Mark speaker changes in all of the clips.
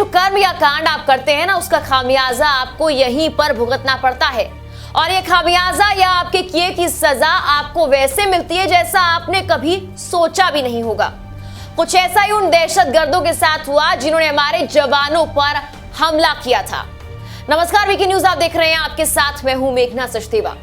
Speaker 1: जो कर्म या कांड आप करते हैं ना, उसका खामियाजा आपको यहीं पर भुगतना पड़ता है। और ये खामियाजा या आपके किए की सजा आपको वैसे मिलती है जैसा आपने कभी सोचा भी नहीं होगा। कुछ ऐसा ही उन दहशतगर्दों के साथ हुआ जिन्होंने हमारे जवानों पर हमला किया था। नमस्कार, वीके न्यूज आप देख रहे हैं, आपके साथ मैं हूं मेघना सचदेवा।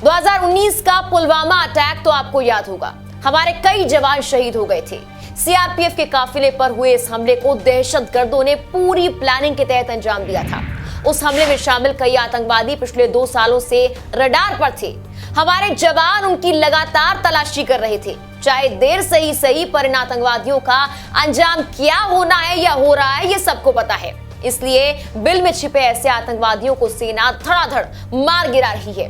Speaker 1: 2019 का पुलवामा अटैक तो आपको याद होगा, हमारे कई जवान शहीद हो गए थे। सीआरपीएफ के काफिले पर हुए इस हमले को दहशतगर्दों ने पूरी प्लानिंग के तहत अंजाम दिया था। उस हमले में शामिल कई आतंकवादी पिछले 2 सालों से रडार पर थे। हमारे जवान उनकी लगातार तलाशी कर रहे थे, चाहे देर से ही सही, पर इन आतंकवादियों का अंजाम क्या होना है या हो रहा है ये सबको पता है। इसलिए बिल में छिपे ऐसे आतंकवादियों को सेना धड़ाधड़ मार गिरा रही है।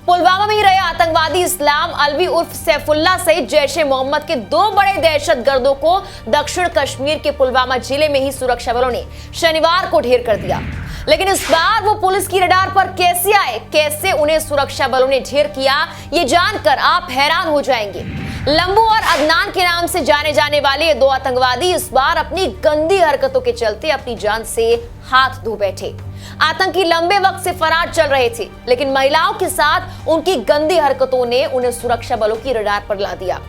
Speaker 1: पुलवामा में ही रहे आतंकवादी इस्लाम अलवी उर्फ सैफुल्लाह सहित जैश-ए मोहम्मद के 2 बड़े दहशतगर्दों को दक्षिण कश्मीर के पुलवामा जिले में ही सुरक्षा बलों ने शनिवार को ढेर कर दिया। लेकिन इस बार वो पुलिस की रडार पर कैसे आए, कैसे उन्हें सुरक्षा बलों ने ढेर किया, ये जानकर आप हैरान हो जाएंगे। लंबू और अदनान के नाम से जाने जाने वाले ये 2 आतंकवादी इस बार अपनी गंदी हरकतों के चलते अपनी जान से हाथ धो बैठे। आतंकी लंबे वक्त से फरार चल रहे थे, लेकिन महिलाओं के साथ उनकी गंदी हरकतों ने उन्हें सुरक्षा बलों की रडार पर ला दिया।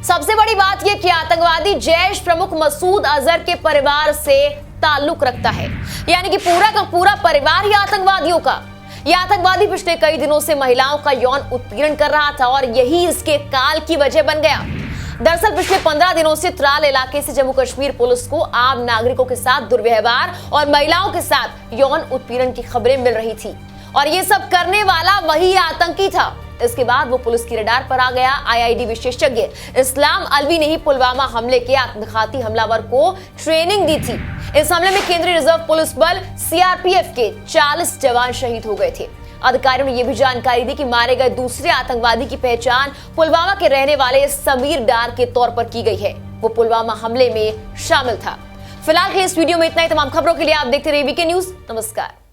Speaker 1: सबसे बड़ी बात यह कि आतंकवादी जैश प्रमुख मसूद अजहर के परिवार से ताल्लुक रखता है, यानी कि पूरा का पूरा परिवार ही आतंकवादियों का। यह आतंकवादी पिछले कई दिनों से महिलाओं का यौन उत्पीड़न कर रहा था और यही इसके काल की वजह बन गया। दरअसल पिछले 15 दिनों से त्राल इलाके से जम्मू कश्मीर पुलिस को आम नागरिकों के साथ दुर्व्यवहार और महिलाओं के साथ यौन उत्पीड़न की खबरें मिल रही थी, और ये सब करने वाला वही आतंकी था। इसके बाद वो पुलिस की रडार पर आ गया। आईआईडी विशेषज्ञ इस्लाम अलवी ने ही पुलवामा हमले के आत्मघाती हमलावर को ट्रेनिंग दी थी। इस हमले में केंद्रीय रिजर्व पुलिस बल सीआरपीएफ के 40 जवान शहीद हो गए थे। अधिकारियों ने यह भी जानकारी दी कि मारे गए दूसरे आतंकवादी की पहचान पुलवामा के रहने वाले समीर डार के तौर पर की गई है। वो पुलवामा हमले में शामिल था। फिलहाल के इस वीडियो में इतना ही। तमाम खबरों के लिए आप देखते रहिए वीके न्यूज। नमस्कार।